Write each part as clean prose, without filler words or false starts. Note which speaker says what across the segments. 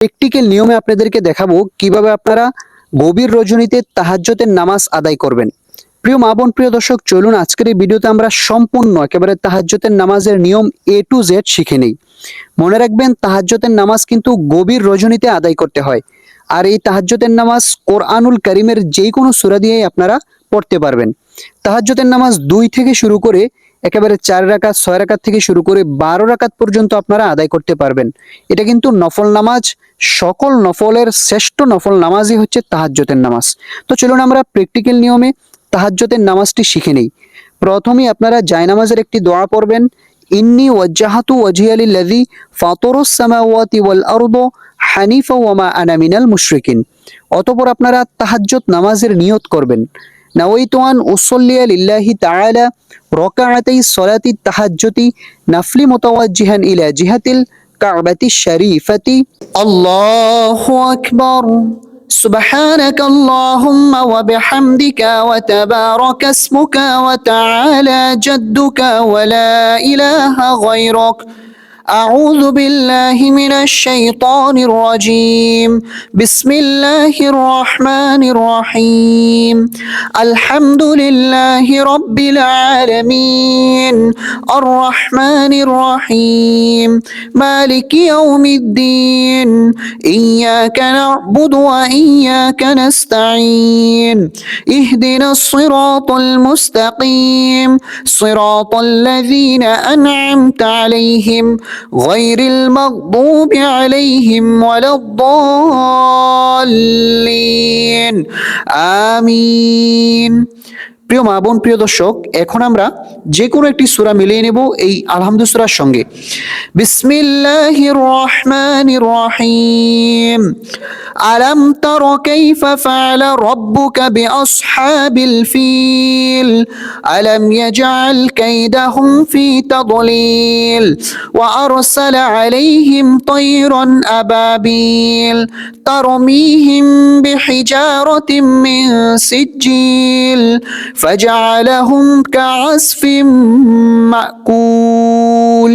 Speaker 1: Practical নিয়মে আপনাদেরকে দেখাবো কিভাবে আপনারা গভীর রজনীতে তাহাজ্জুদের নামাজ আদায় করবেন। প্রিয় মা বোন, প্রিয় দর্শক, চলুন আজকের এই ভিডিওতে আমরা সম্পূর্ণ একেবারে তাহাজ্জুদের নামাজের নিয়ম A to Z শিখে নেই। মনে রাখবেন, তাহাজ্জুদের নামাজ কিন্তু গভীর রজনীতে আদায় করতে হয়। আর এই তাহাজ্জুদের নামাজ কোরআনুল কারীমের যে কোনো সূরা দিয়েই আপনারা পড়তে পারবেন। তাহাজ্জুদের নামাজ 2 থেকে শুরু করে একেবারে 4 রাকাত, 6 রাকাত থেকে শুরু করে 12 রাকাত পর্যন্ত আপনারা আদায় করতে পারবেন। এটা কিন্তু নফল নামাজ, সকল নফলের শ্রেষ্ঠ নফল নামাজই হচ্ছে তাহাজ্জুদের নামাজ। তো চলুন আমরা প্র্যাকটিক্যাল নিয়মে তাহাজ্জুদের নামাজটি শিখে নেই। প্রথমেই আপনারা জায়নামাজের একটি দোয়া পড়বেন, ইন্নী ওয়াজ্জাহাতু ওয়াজহিয়া লিল্লাযী ফাতারাস সামাওয়াতি ওয়াল আরদ হানিফা ওয়া মা আনা মিনাল মুশরিকিন। অতঃপর আপনারা তাহাজ্জুদ নামাজের নিয়ত করবেন, নাওয়াইতু আন উসাল্লিয়া লিল্লাহি তাআলা রাকাআতাই সলাতি তাহাজ্জুদি নাফলি মুতাওয়াজ্জিহান ইলা জিহাতিল কাবাতি শরীফাতি। আল্লাহু আকবার। سبحانك اللهم وبحمدك وتبارك اسمك وتعالى جدك ولا إله غيرك أعوذ بالله من الشيطان الرجيم بسم الله الرحمن الرحيم الحمد لله رب العالمين الرحمن الرحيم مالك يوم الدين إياك نعبد وإياك نستعين اهدنا الصراط المستقيم صراط الذين أنعمت عليهم غير المغضوب عليهم ولا الضالين آمين। প্রিয় মা বোন, প্রিয় দর্শক, এখন আমরা যে কোনো একটি সূরা মিলিয়ে নেব এই আলহামদু সূরার সঙ্গে। বিসমিল্লাহির রহমানির রহিম আলাম তারা কাইফা ফাআলা রাব্বুকা বিআসহাবিল ফিল আলাম ইয়াজআল কাইদাহুম ফি তাদলিল ওয়া আরসালা আলাইহিম তায়রান আবাবিল তারমিহিম বিহিজারাতিন মিন সিজ্জিল ফাজআলাহুম কাআসফিম মাকুল।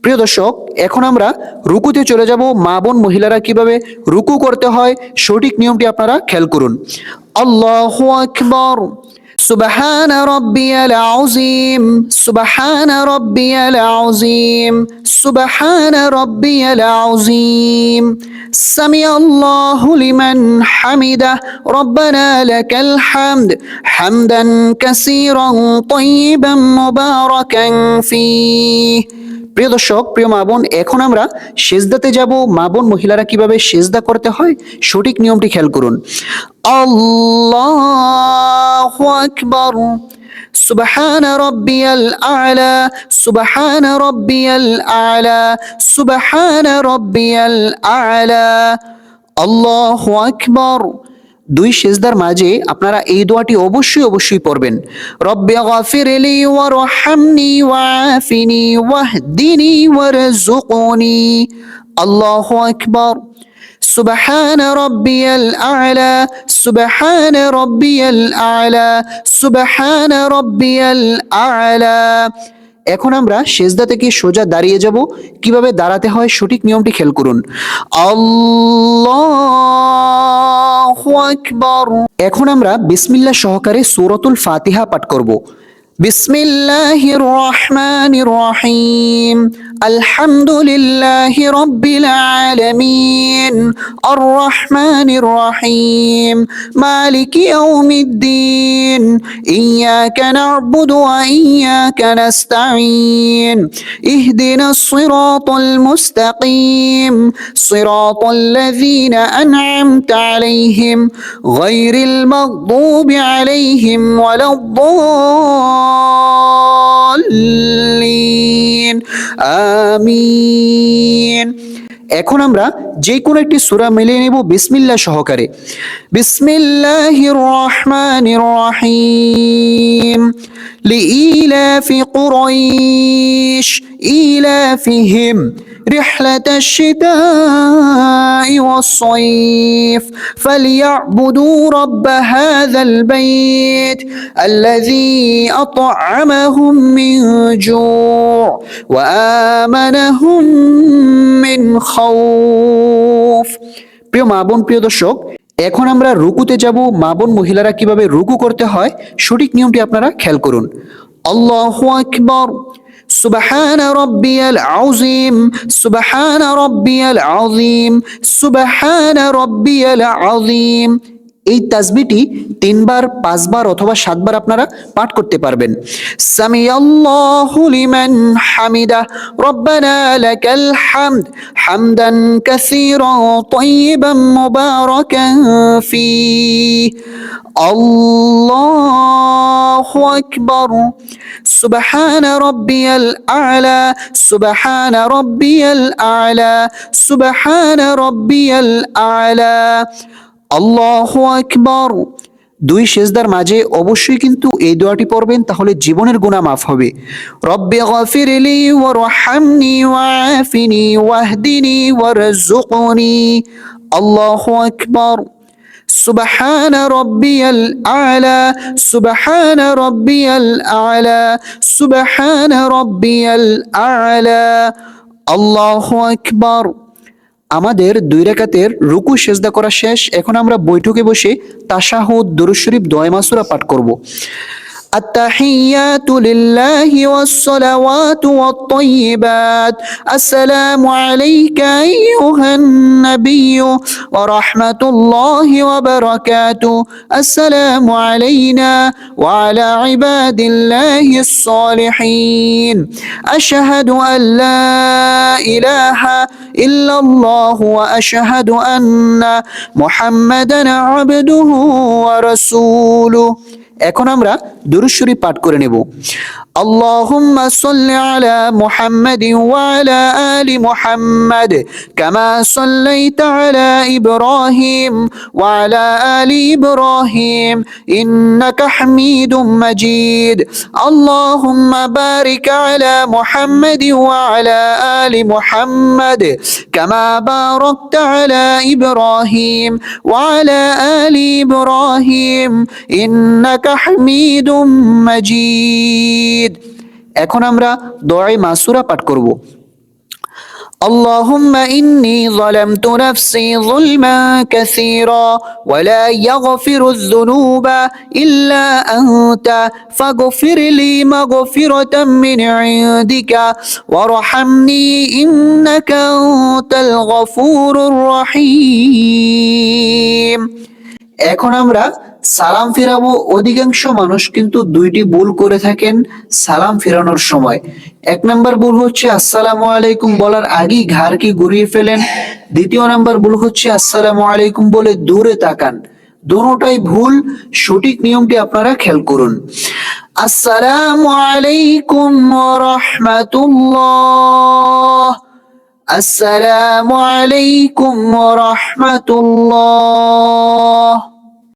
Speaker 1: প্রিয় দর্শক, এখন আমরা রুকুতে চলে যাব। মা বোন মহিলারা কিভাবে রুকু করতে হয় সঠিক নিয়মটি আপনারা খেয়াল করুন। আল্লাহু আকবার। سبحان ربي العظيم سبحان ربي العظيم سبحان ربي العظيم سمع الله لمن حمده ربنا لك الحمد حمدا كثيرا طيبا مباركا فيه। প্রিয় দর্শক, প্রিয় মা বোন, এখন আমরা সিজদাতে যাব। মা বোন মহিলারা কিভাবে সিজদা করতে হয় সঠিক নিয়মটি খেয়াল করুন। আল্লাহু আকবার। সুবহান রাব্বিয়াল আ'লা সুবহান রাব্বিয়াল আ'লা সুবহান রাব্বিয়াল আ'লা আল্লাহু আকবার। দুই সিজদার মাঝে আপনারা এই দোয়াটি অবশ্যই পড়বেন। রব্বি গফিরলি ওয়ারহামনি ওয়াআফিনি ওয়াহদিনি ওয়ারযুকনি। আল্লাহু আকবার। সুবহান রাব্বিয়াল আ'লা সুবহান রাব্বিয়াল আ'লা সুবহান রাব্বিয়াল আ'লা। এখন আমরা সিজদা থেকে সোজা দাঁড়িয়ে যাব। কিভাবে দাঁড়াতে হয় সঠিক নিয়মটি খেয়াল করুন। আল্লাহু আকবার। এখন আমরা বিসমিল্লাহ সহকারে সূরাতুল ফাতিহা পাঠ করব। বিসমিল্লাহির রহমানির রহিম আলহামদুলিল্লাহি রাব্বিল আলামিন আর রহমানির রহিম মালিকি ইয়াউমিদ্দিন ইয়াকা না'বুদু ওয়া ইয়াকা নাস্তাঈন ইহদিনাস সিরাতাল মুস্তাকিম সিরাতাল লাযীনা আন'আমতা আলাইহিম গায়রিল মাগদুবি আলাইহিম ওয়ালাদ-দাল্লিন আমিন। এখন আমরা যে কোনো একটি সূরা মিলিয়ে নেব বিসমিল্লাহ সহকারে। বিসমিল্লাহির রহমানির রহিম লিইলাফি কুরাইশ ইলাফিহিম রিহলাতাশ শিতাই ওয়াস الصيف فليعبدوا رب هذا البيت الذي أطعمهم من جوع وآمنهم من خوف। প্রিয় মা বোন, প্রিয় দর্শক, এখন আমরা রুকুতে যাব। মা বোন মহিলারা কিভাবে রুকু করতে হয় সঠিক নিয়মটি আপনারা খেয়াল করুন। আল্লাহু আকবার, সুবহান রাব্বিয়াল আযীম, সুবহান রাব্বিয়াল আযীম, সুবহান রাব্বিয়াল আযীম। এই তাসবিহটি 3 বার, 5 বার অথবা 7 বার আপনারা পাঠ করতে পারবেন। সামিআল্লাহু লিমান হামিদা, রব্বানা লাকাল হামদ, হামদান কাসীরান তাইয়িবান মুবারাকান ফীহ। আল্লাহু আকবার, সুবহান রাব্বিয়াল আ'লা, সুবহান রাব্বিয়াল আ'লা, সুবহান রাব্বিয়াল আ'লা। আল্লাহু আকবার। 2 সেজদার মাঝে অবশ্যই কিন্তু এই দোয়াটি পড়বেন, তাহলে জীবনের গুনাহ মাফ হবে। রব্বি গফিরলি ওয়ারহামনি ওয়াআফিনি ওয়াহদিনি ওয়ারযুকনি। আল্লাহু আকবার। সুবহান রাব্বিয়াল আ'লা, সুবহান রাব্বিয়াল আ'লা, সুবহান রাব্বিয়াল আ'লা। আল্লাহু আকবার। আমাদের 2 রাকাতের রুকু সেজদা করা শেষ। এখন আমরা বৈঠকে বসে তাশাহুদ, দুরূদ শরীফ, দোয়া মাসুরা পাঠ করব। التحيات لله والصلوات والطيبات السلام عليك أيها النبي ورحمة الله وبركاته السلام علينا وعلى عباد الله الصالحين أشهد أن لا إله إلا الله وأشهد أن محمدا عبده ورسوله। এখন আমরা দুরূদ শরীফ পাঠ করে নেব। আল্লাহুম্মা সাল্লি আলা মুহাম্মাদিন ওয়া আলা আলি মুহাম্মাদ কামা সাল্লাইতা আলা ইব্রাহিম ওয়া আলা আলি ইব্রাহিম ইন্নাকা হামিদুম মাজিদ। আল্লাহুম্মা বারিক আলা মুহাম্মাদিন ওয়া আলা আলি মুহাম্মাদ কামা বারাকতা আলা ইব্রাহিম ওয়া আলা আলি ইব্রাহিম ইন্নাকা হামিদুম মাজিদ। এখন আমরা দোয়া মাসুরা পাঠ করব। اللهم إني ظلمت نفسي ظلما كثيرا ولا يغفر الذنوب إلا أنت فاغفر لي مغفرة من عندك وارحمني إنك أنت الغفور الرحيم। এখন আমরা সালাম ফিরাবো। অধিকাংশ মানুষ কিন্তু 2টি ভুল করে থাকেন সালাম ফিরানোর সময়। 1 নাম্বার ভুল হচ্ছে আসসালামু আলাইকুম বলার আগেই ঘাড়কে ঘুরিয়ে ফেলেন। 2য় নাম্বার ভুল হচ্ছে আসসালামু আলাইকুম বলে দূরে তাকান। দুটোটাই ভুল। সঠিক নিয়মটি আপনারা খেয়াল করুন। আসসালামু আলাইকুম ওয়া রাহমাতুল্লাহ, আসসালামু আলাইকুম ওয়া রাহমাতুল্লাহ।